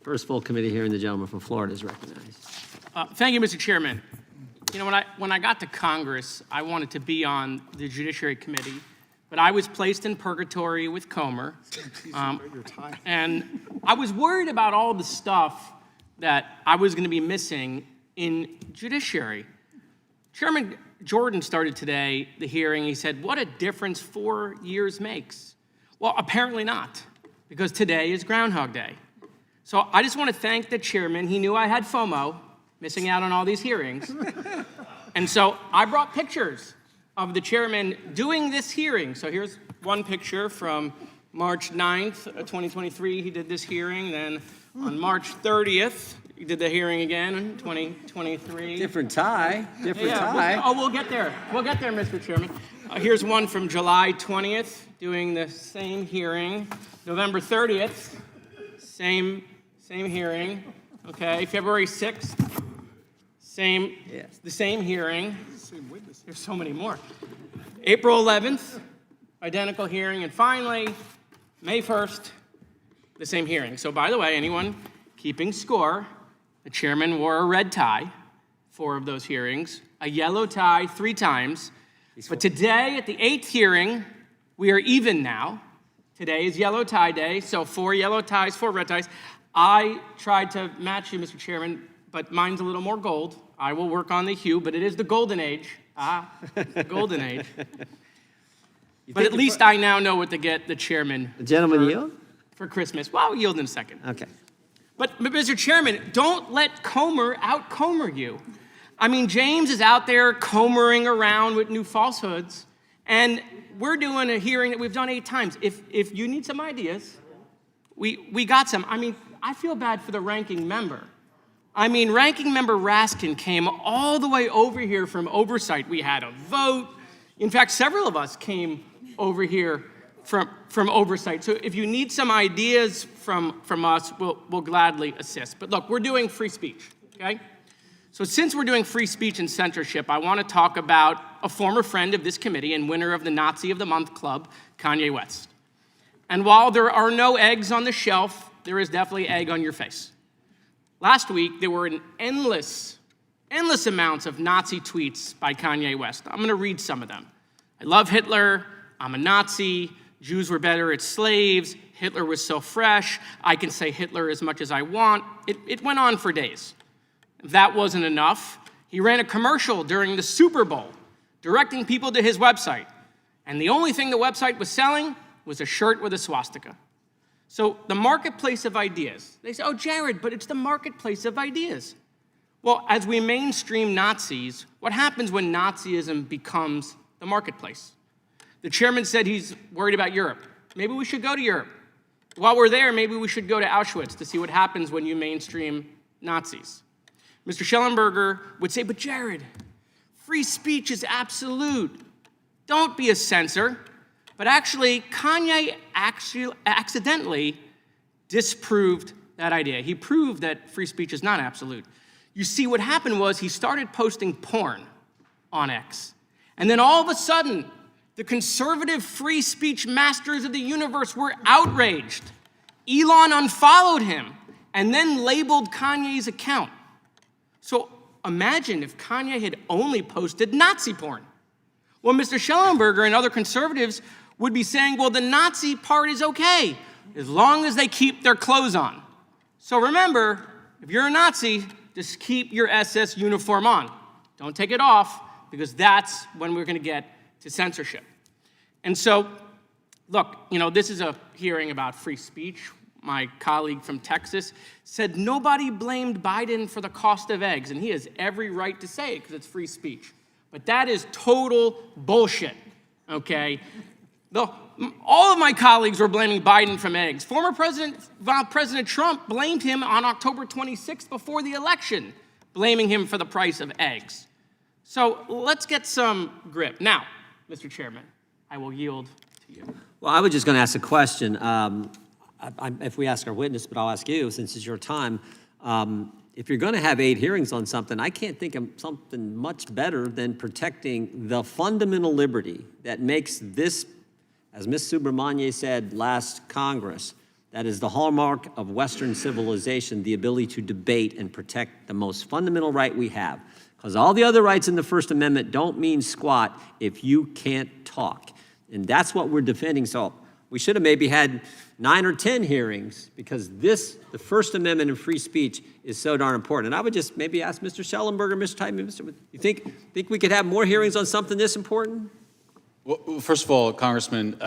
First full committee hearing, the gentleman from Florida is recognized. Thank you, Mr. Chairman. You know, when I got to Congress, I wanted to be on the Judiciary Committee, but I was placed in purgatory with Comer. And I was worried about all the stuff that I was going to be missing in Judiciary. Chairman Jordan started today the hearing. He said, what a difference 4 years makes. Well, apparently not, because today is Groundhog Day. So I just want to thank the chairman. He knew I had FOMO, missing out on all these hearings. And so I brought pictures of the chairman doing this hearing. So here's one picture from March 9th, 2023. He did this hearing. Then on March 30th, he did the hearing again in 2023. Different tie. Different tie. We'll get there. We'll get there, Mr. Chairman. Here's one from July 20th, doing the same hearing. November 30th, same hearing. Okay, February 6th, the same hearing. There's so many more. April 11th, identical hearing. And finally, May 1st, the same hearing. So by the way, anyone keeping score, the chairman wore a red tie, 4 of those hearings, a yellow tie 3 times. But today, at the 8th hearing, we are even now. Today is yellow tie day, so 4 yellow ties, 4 red ties. I tried to match you, Mr. Chairman, but mine's a little more gold. I will work on the hue, but it is the golden age. The golden age. But at least I now know what to get the chairman. The gentleman yield? For Christmas. Well, I'll yield in a second. Okay. But Mr. Chairman, don't let Comer out-Comer you. I mean, James is out there comering around with new falsehoods, and we're doing a hearing that we've done 8 times. If you need some ideas, we got some. I mean, I feel bad for the ranking member. I mean, ranking member Raskin came all the way over here from oversight. We had a vote. In fact, several of us came over here from oversight. So if you need some ideas from us, we'll gladly assist. But look, we're doing free speech, okay? So since we're doing free speech and censorship, I want to talk about a former friend of this committee and winner of the Nazi of the Month Club, Kanye West. And while there are no eggs on the shelf, there is definitely egg on your face. Last week, there were an endless amounts of Nazi tweets by Kanye West. I'm going to read some of them. I love Hitler. I'm a Nazi. Jews were better as slaves. Hitler was so fresh. I can say Hitler as much as I want. It went on for days. If that wasn't enough, he ran a commercial during the Super Bowl, directing people to his website. And the only thing the website was selling was a shirt with a swastika. So the marketplace of ideas. They say, oh, Jared, but it's the marketplace of ideas. Well, as we mainstream Nazis, what happens when Nazism becomes the marketplace? The chairman said he's worried about Europe. Maybe we should go to Europe. While we're there, maybe we should go to Auschwitz to see what happens when you mainstream Nazis. Mr. Schellenberger would say, but Jared, free speech is absolute. Don't be a censor. But actually, Kanye accidentally disproved that idea. He proved that free speech is not absolute. You see, what happened was he started posting porn on X. And then all of a sudden, the conservative free speech masters of the universe were outraged. Elon unfollowed him and then labeled Kanye's account. So imagine if Kanye had only posted Nazi porn. Well, Mr. Schellenberger and other conservatives would be saying, well, the Nazi part is okay, as long as they keep their clothes on. So remember, if you're a Nazi, just keep your SS uniform on. Don't take it off, because that's when we're going to get to censorship. And so, look, you know, this is a hearing about free speech. My colleague from Texas said nobody blamed Biden for the cost of eggs, and he has every right to say it because it's free speech. But that is total bullshit, okay? All of my colleagues were blaming Biden from eggs. Former President Trump blamed him on October 26th before the election, blaming him for the price of eggs. So let's get some grip. Now, Mr. Chairman, I will yield to you. Well, I was just going to ask a question. If we ask our witness, but I'll ask you since it's your time. If you're going to have 8 hearings on something, I can't think of something much better than protecting the fundamental liberty that makes this, as Ms. Subramanian said last Congress, That is the hallmark of Western civilization, the ability to debate and protect the most fundamental right we have. Because all the other rights in the First Amendment don't mean squat if you can't talk. And that's what we're defending. So we should have maybe had 9 or 10 hearings, because the First Amendment and free speech is so darn important. And I would just maybe ask Mr. Schellenberger, Mr. Teichman, you think we could have more hearings on something this important? Well, first of all, Congressman,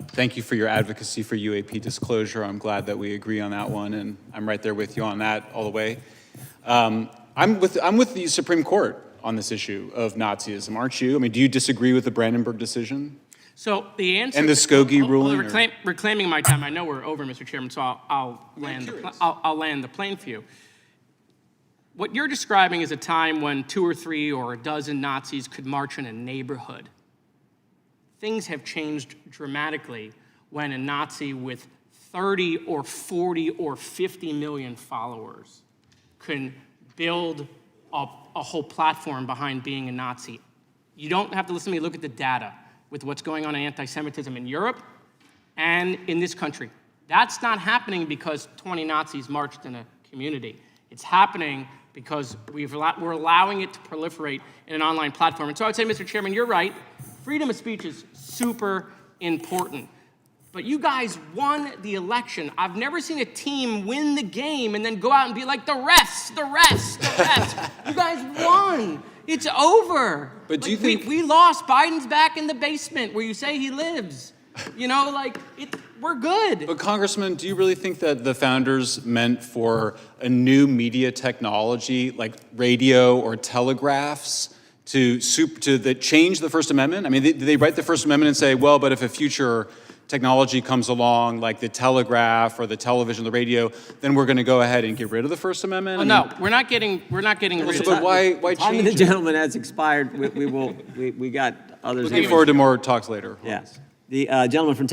thank you for your advocacy for UAP disclosure. I'm glad that we agree on that one, and I'm right there with you on that all the way. I'm with the Supreme Court on this issue of Nazism, aren't you? I mean, do you disagree with the Brandenburg decision? So the answer... And the Skokie ruling? Reclaiming my time. I know we're over, Mr. Chairman, so I'll land the plane for you. What you're describing is a time when 2 or 3 or a dozen Nazis could march in a neighborhood. Things have changed dramatically when a Nazi with 30 or 40 or 50 million followers can build a whole platform behind being a Nazi. You don't have to listen to me, look at the data with what's going on in anti-Semitism in Europe and in this country. That's not happening because 20 Nazis marched in a community. It's happening because we're allowing it to proliferate in an online platform. And so I would say, Mr. Chairman, you're right. Freedom of speech is super important. But you guys won the election. I've never seen a team win the game and then go out and be like, the refs. You guys won. It's over. But do you think... We lost. Biden's back in the basement where you say he lives. You know, we're good. But Congressman, do you really think that the founders meant for a new media technology like radio or telegraphs to change the First Amendment? I mean, did they write the First Amendment and say, well, but if a future technology comes along like the telegraph or the television, the radio, then we're going to go ahead and get rid of the First Amendment? Oh, no, we're not getting rid of it. But why Time of change the it? gentleman has expired. We got others. Looking forward to more talks later. Yes. The gentleman from Texas.